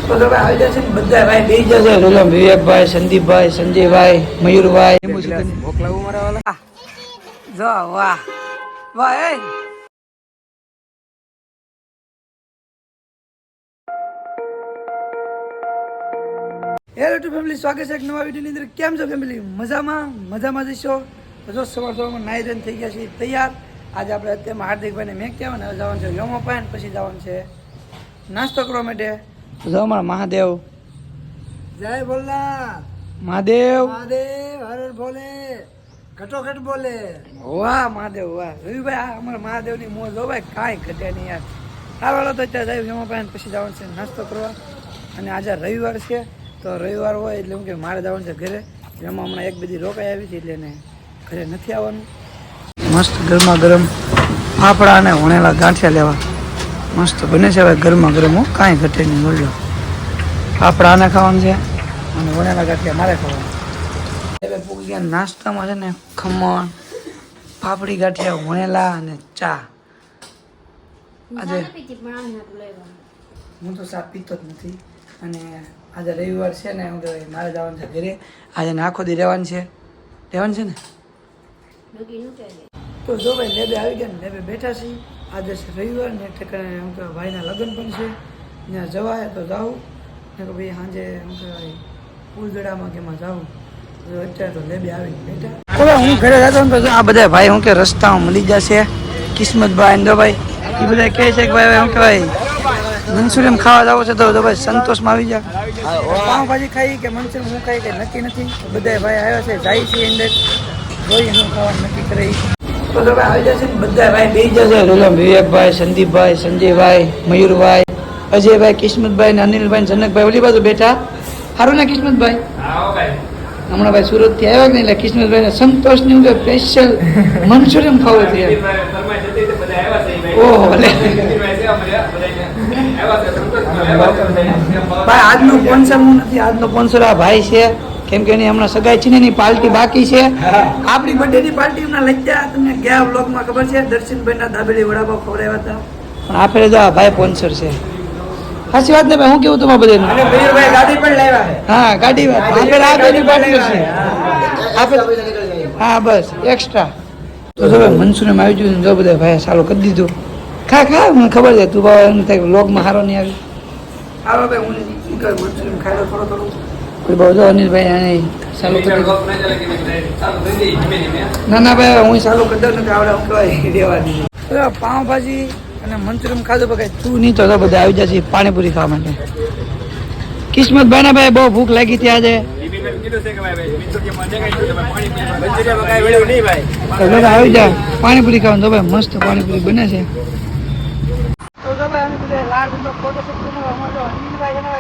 તો તમે આવી જશે ને બધા ભાઈ બેસી જશે. વિવેકભાઈ, સંદીપભાઈ, સંજયભાઈ, મયુરભાઈ. મોકલાવું મારા વાલા. જો વાહ વાહ. હેલો ટુ ફેમિલી, સ્વાગત છે એક નવા વિડીયોની અંદર. કેમ છો ફેમિલી? મજામાં જશો તો જો સવારમાં નાઈ ધોઈને થઈ ગયા છીએ તૈયાર. આજે આપણે અત્યારમાં હાર્દિકભાઈને મેં કહેવાય ને જવાનું છે યોમો પાન, પછી જવાનું છે નાસ્તો કરવા માટે. તો જો અમારા મહાદેવ, જય ભોલેનાથ. મહાદેવ મહાદેવ હર બોલે ઘટોઘટ બોલે. વાહ મહાદેવ વાહ. રવિભાઈ આ અમારા મહાદેવની મોજ હો ભાઈ, કાંઈ ઘટે નહીં યાર. હાલો તો અત્યારે જાય યોમો પાન, પછી જવાનું છે નાસ્તો કરવા. અને આજે રવિવાર છે તો રવિવાર હોય એટલે હું કે મારે જવાનું છે ઘરે. એમાં હમણાં એક બધી રોકાઈ આવી છે એટલે એને ઘરે નથી આવવાનું. મસ્ત ગરમા ગરમ ફાફડા અને વણેલા ગાંઠિયા લેવા મસ્ત બને છે હવે ગરમા ગરમ. હું કાંઈ ઘટે નહીં. બોલો ફાફડા આને ખાવાનું છે અને વણેલા ગાંઠિયા મારે ખાવાનું. હવે પૂરી ગયા નાસ્તામાં છે ને ખમણ, ફાફડી ગાંઠિયા, વણેલા અને ચા. આજે હું તો ચા પીતો જ નથી. અને આજે રવિવાર છે ને હું કહેવાય મારે જવાનું છે ઘરે. આજે આખો દી રહેવાનું છે ને. તો જો ભાઈ લેબે આવી ગયા ને લેબે બેઠા છીએ. આજે છે રવિવાર ને ઠેકાણે હું કહેવાય ભાઈના લગ્ન પણ છે. ત્યાં જવાય તો જાઉં ને કે ભાઈ સાંજે હું કહેવાય ફૂલદડામાં કે એમાં જાઉં. અત્યારે તો લેબે આવી બેઠા. હું ઘરે જતો ને તો આ બધા ભાઈ હું કે રસ્તામાં મળી જશે. કિસ્મતભાઈ ને ભાઈ એ બધા કહે છે કે ભાઈ શું કહેવાય મંચુરિયન ખાવા જાવ છે તો ભાઈ સંતોષમાં આવી જા. પાઉંભાજી ખાઈ કે મંચુરિયન હું ખાઈ કે નક્કી નથી. બધા ભાઈ આવ્યા છે, જાય છે અંદર જોઈએ હું ખાવાનું નક્કી કરી. તો તમે આવી જશે ને બધા ભાઈ બેસી જશે. વિવેકભાઈ, સંદીપભાઈ, સંજયભાઈ, મયુરભાઈ, અજયભાઈ, કિસ્મતભાઈ ને અનિલભાઈ ને જનકભાઈ ઓલી બાજુ બેઠા. સારું ને કિસ્મતભાઈ? હમણાં ભાઈ સુરત થી આવ્યા ને એટલે કિસ્મતભાઈ ને સંતોષ ની સ્પેશિયલ મંચુરિયન ખાવું છે. ઓહો ભાઈ આજનો સ્પોન્સર હું નથી, આજનો સ્પોન્સર આ ભાઈ છે. કેમ કે એની હમણાં સગાઈ છે ને એની પાર્ટી બાકી છે. આપણી બર્થડે ની પાર્ટી હમણાં લઈ ગયા. તમને ગયા બ્લોગમાં ખબર છે દર્શનભાઈ ના દાબેલી વડાપાવ ખવડાવ્યા હતા. પણ આપણે જો આ ભાઈ સ્પોન્સર છે. સાચી વાત ને ભાઈ? હું કેવું તમારે બધાને? ગાડી પણ લાવ્યા. હા ગાડી આપણે આ બેની પાર્ટનર છે. હા બસ એક્સ્ટ્રા. તો જો મનસુરિયન આવી ગયું. જો બધા ભાઈ સારું કરી દીધું. ખા મને ખબર છે તું ભાવ એમ થાય વ્લોગમાં સારો નહીં આવી. હાલો ભાઈ હું મંચુરિયન ખાઈ લો થોડું. કોઈ ભાવ જો અનિલભાઈ આને ચાલુ કરી ના ભાઈ હું ચાલુ કરી દઉં ને આવડે હું કહેવાય દેવા દીધું. પાઉંભાજી અને મંચુરિયન ખાધું ભાઈ. તું નહીં તો બધા આવી જશે પાણીપુરી ખાવા માટે. કિસ્મતભાઈ ને ભાઈ બહુ ભૂખ લાગી હતી આજે. આવી જાય પાણીપુરી ખાવાનું. તો ભાઈ મસ્ત પાણીપુરી બને છે.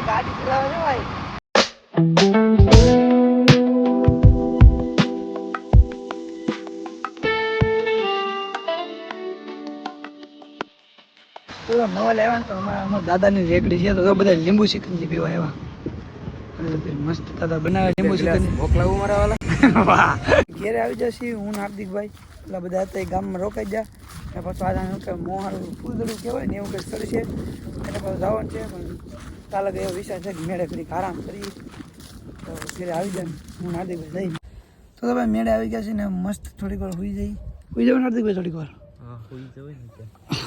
ગાડી ચલાવે છે ભાઈ. નવા લેવા તો અમારા દાદાની રેકડી છે તો બધા લીંબુ શિકંજી પીવા આવ્યા. મસ્ત દાદા બનાવે લીંબુ શિકંજી. મોકલાવું મારા વાલા. ઘેરે આવી જશે હું હાર્દિકભાઈ એટલે બધા હતા એ ગામમાં રોકાઈ ગયા. અને પાછું આજે મોહારું ફૂલદડું કહેવાય ને એવું કંઈ સ્થળ છે એટલે પાછું જવાનું છે. પણ કાલે એવો વિચાર છે કે મેળે ઘડીક આરામ કરી તો ઘરે આવી જાય હું હાર્દિકભાઈ જઈ. તો ભાઈ મેળે આવી ગયા છે ને મસ્ત થોડીક વાર સુઈ જવાનું હાર્દિકભાઈ થોડીક વાર.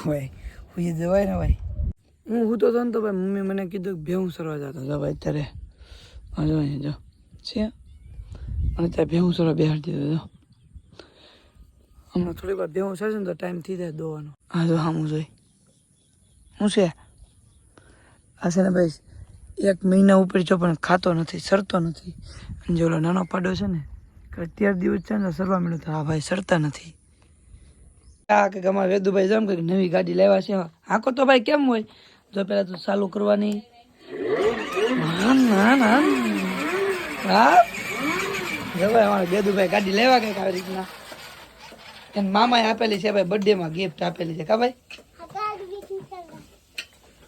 ભાઈ સુઈ જવાય ને ભાઈ. હું સૂતો હતો ને તો ભાઈ મમ્મી મને કીધું કે ભેહું સરવા જતો હતો ભાઈ. અત્યારે જો છે અને ત્યાં ભેહું સરવા બેહાડી દીધો. હમણાં થોડીક વાર ભેહું સરશે ને તો ટાઈમ થઈ જાય દોવાનો. હા જો હા હું જોઈ શું છે આ છે ને ભાઈ 1 મહિના ઉપર જો પણ ખાતો નથી, સરતો નથી. અને જે ઓલો નાનો પાડો છે ને 13 દિવસ છે ને સરવા મળ્યો તો હા ભાઈ સરતા નથી. આ કે અમારા વેદુભાઈ જેમ કે નવી ગાડી લેવા છે. આખો તો ભાઈ કેમ હોય જો પેલા તો ચાલુ કરવાની. હા જો ભાઈ અમારા વેદુભાઈ ગાડી લેવા કઈક આવી રીતના એને મામાએ આપેલી છે ભાઈ. બર્થડે માં ગિફ્ટ આપેલી છે કા ભાઈ?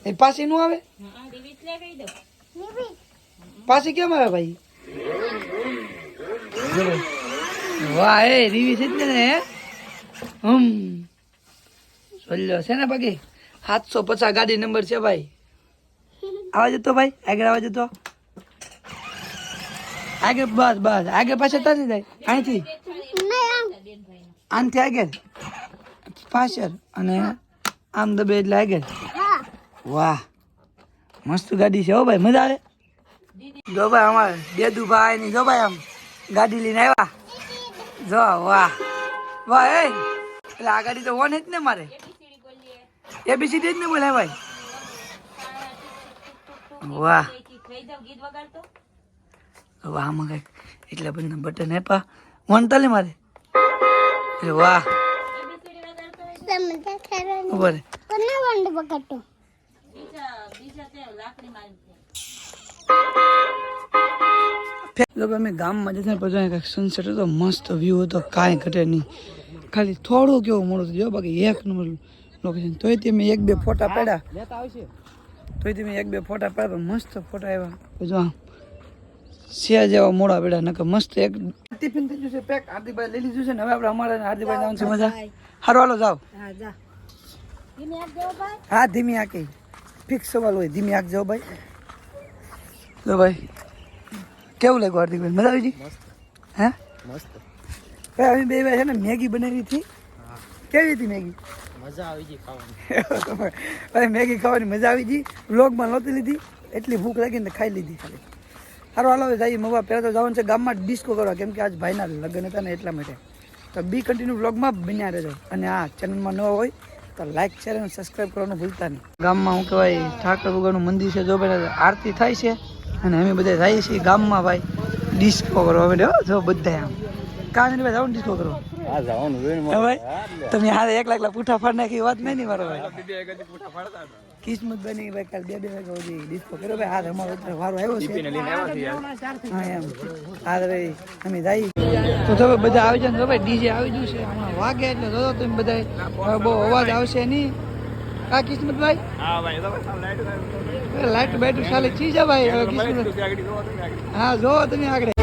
એ પાછી નું આવે? પાછી કેમ આવે ભાઈ? વાહ એ રીવી છે ને સોલ્યો છે ને બાકી 750 ગાડી નંબર છે ભાઈ. આવા જતો ભાઈ આગળ આવા જતો આગળ બસ બસ આગળ પાછળ તારી જાય અહીંથી આનથી આગળ પાછળ અને આમ દબે એટલે આગળ વાહ મસ્ત ગાડી છે હો ભાઈ મજા આવે જો ભાઈ અમારે દેદુભાઈ ની જો ભાઈ આમ ગાડી લઈને આવ્યા જો વાહ વાહ એ એટલે આ ગાડી તો ઓન જ ને મારે એબીસીડી જ ને બોલે ભાઈ વાહ વાહ આમાં કઈક એટલે બધા બટન હેપા વન તાલે મારે વાહ બરાબર અમે ગામમાં જતા પછી કંઈક સનસેટ હતો મસ્ત વ્યૂ હતો કાંઈ ઘટે નહીં ખાલી થોડું કેવું મોડું થયું બાકી એક નંબર લોકેશન તોય તે મેં એક બે ફોટા પાડ્યા મસ્ત ફોટા આવ્યા જો શિયા જેવા મોડા પડ્યા નકર મસ્ત એક ટિફિન થઈ ગયું છે પેક હાર્દિકભાઈ લઈ લીધું છે ને હવે આપણે અમારે હાર્દિકભાઈ જવાનું છે મજા હારો હાલો જાઓ હા ધીમી આંકી ફિક્સ સવાલ હોય ધીમી આંખ જાઓ ભાઈ લો ભાઈ કેવું લાગ્યું હાર્દિકભાઈ મજા આવી ગઈ હે મસ્ત ભાઈ અમે બે ભાઈ છે ને મેગી બનાવી હતી કેવી હતી મેગી મજા આવી ગઈ ખાવાની મેગી ખાવાની મજા આવી ગઈ વ્લોગમાં નહોતી લીધી એટલી ભૂખ લાગી ને ખાઈ લીધી ખાલી સારું હાલો હવે જઈએ મવા પહેલાં તો જવાનું છે ગામમાં ડિસ્કો કરવા કેમ કે આજ ભાઈના લગ્ન હતા ને એટલા માટે તો બી કન્ટિન્યુ વ્લોગમાં બન્યા રહેજો અને આ ચેનલમાં ન હોય તો લાઈક શેર અને સબસ્ક્રાઈબ કરવાનું ભૂલતા નહીં ગામમાં શું કહેવાય ઠાકર ભગવાનનું મંદિર છે જો ભાઈ આરતી થાય છે અને અમે બધા જઈએ છીએ ગામમાં ભાઈ ડિસ્કો કરવા માટે જો બધા આમ કાં ભાઈ જવાનું ડિસ્કો કરવા ભાઈ તમે હારે 1 લાખ પૂઠા ફાડ નાખી વાત નહીં મારો ભાઈ કિસ્મત બની ભાઈ કાલ 2 વાગ્યા સુધી ડિસ્કો કર્યો ભાઈ હાથ અમારો વારો આવ્યો છે હા એમ હા ભાઈ અમે જઈએ તો તમે બધા આવી જાય ને ભાઈ ડીજે આવી ગયું છે હમણાં વાગે એટલે જો તમે બધા બહુ અવાજ આવશે નહીં કા કિસ્મતભાઈ હા ભાઈ લાઈટ બાઈટ ચાલે ચીજ ભાઈ હવે કિસ્મત હા જો તમે આગળ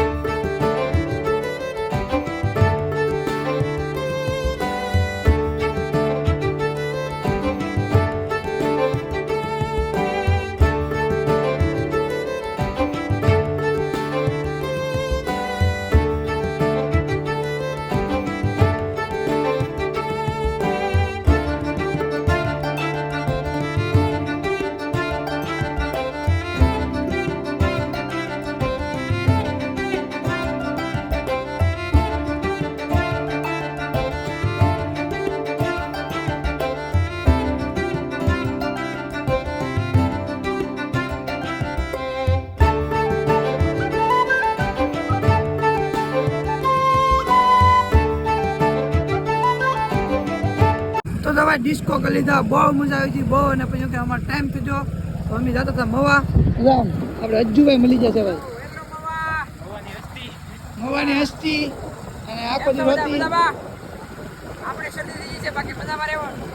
ડિસ્કો કરી લીધા બહુ મજા આવી હતી બહુ અને પછી કે અમારો ટાઈમ થઈ ગયો તો અમે જતા હતા મવા આપણે અજ્જુભાઈ મળી જશે ભાઈ મવાની હસ્તી અને આખો દી રોતી આપણે શરદી થઈ છે બાકી મજામાં રહેવાનું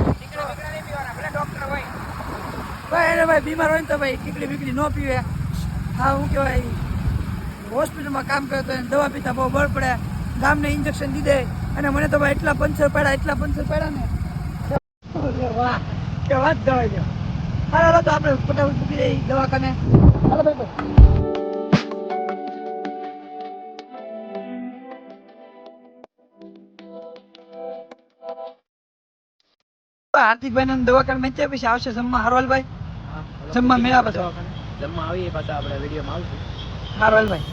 ટીકડી બીકડી નહીં પીવાના ભલે ડોક્ટર હોય ભાઈ એને ભાઈ બીમાર હોય ને તો ભાઈ ટીકડી બીકડી ન પીવે હા શું કહેવાય હોસ્પિટલમાં કામ કરે તો એને દવા પીતા બહુ બળ પડે ગામને ઇન્જેક્શન દીધે અને મને તો ભાઈ એટલા પંચર પડ્યા ને વાહ કે વાત દવા જો હાલો તો આપણે ફટાફટ મૂકી દઈએ દવાખાને હાલો ભાઈ હાર્દિકભાઈ ને દવાખાને મેચ્યા પછી આવશે જમવા હારવાલભાઈ જમવા મેળા પછી જમવા આવીએ પાછા આપણે વિડીયોમાં આવશું હારવાલભાઈ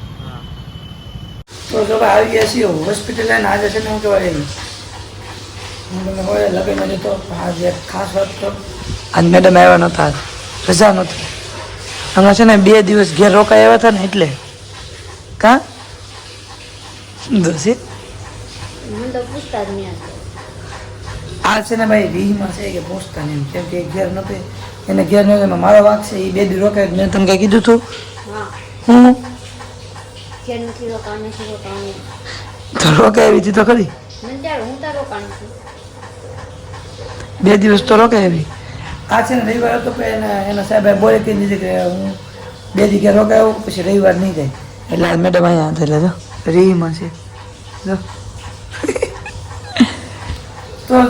તો જો ભાઈ આવી ગયા છીએ હોસ્પિટલ ને આજે છે ને હું કહેવાય હું તમને હોય લગન જતો આજે ખાસ વાત કરું આજ મેડમ આવ્યા નહોતા રજા નહોતી હમણાં છે ને 2 દિવસ ઘેર રોકાઈ આવ્યા હતા ને એટલે કાં દોશી આ છે ને ભાઈ રીહમાં છે કે પહોંચતા નહીં કેમ કે ઘેર નહોતી એને ઘેર નહોતું મારો વાક છે એ 2 દિવસ રોકાય મેં તમને કંઈ કીધું હતું હું તો રોકાય એવી હતી તો ખરી 2 દિવસ તો રોકાય એવી આ છે ને રવિવાર હતો એના સાહેબ બોલે કહી દીધી કે હું 2 દી ઘેર રોકાયો પછી રવિવાર નહીં જાય એટલે આ મેડમ અહીંયા હતા એટલે જો રીમાં છે જો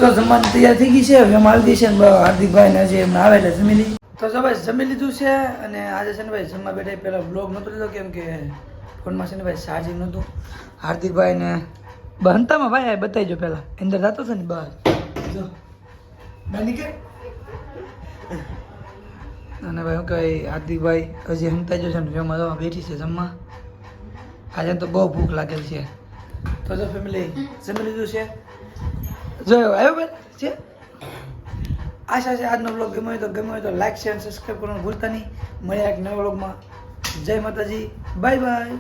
તો જમવાની તૈયાર થઈ ગઈ છે હવે મારી દી છે ને હાર્દિકભાઈ ને હજી એમને આવે એટલે જમી લઈ તો જો ભાઈ જમી લીધું છે અને આજે છે ને ભાઈ જમવા બેઠા પહેલાં બ્લોગ નહોતો લીધો કેમ કે ફોનમાં છે ને ભાઈ ચાર્જિંગ નહોતું. હાર્દિકભાઈ ને બનતામાં ભાઈ આ બતાવી પહેલાં અંદર જતો છે ને બહાર જો બહાર નીકળ. અને ભાઈ શું કહેવાય હાર્દિકભાઈ હજી હંતાઈ જશે ને ફેમાં જવા બેઠી છે જમવા. આજે તો બહુ ભૂખ લાગેલ છે. તો જો ફેમિલી જમી લીધું છે જોયો આવ્યો ભાઈ છે. આશા છે આજનો બ્લોગ ગમ્યો હોય તો લાઈક શેર અને સબસ્ક્રાઈબ કરવાનું ભૂલતા નહીં. મળ્યા એક નવા બ્લોગમાં. જય માતાજી, બાય બાય.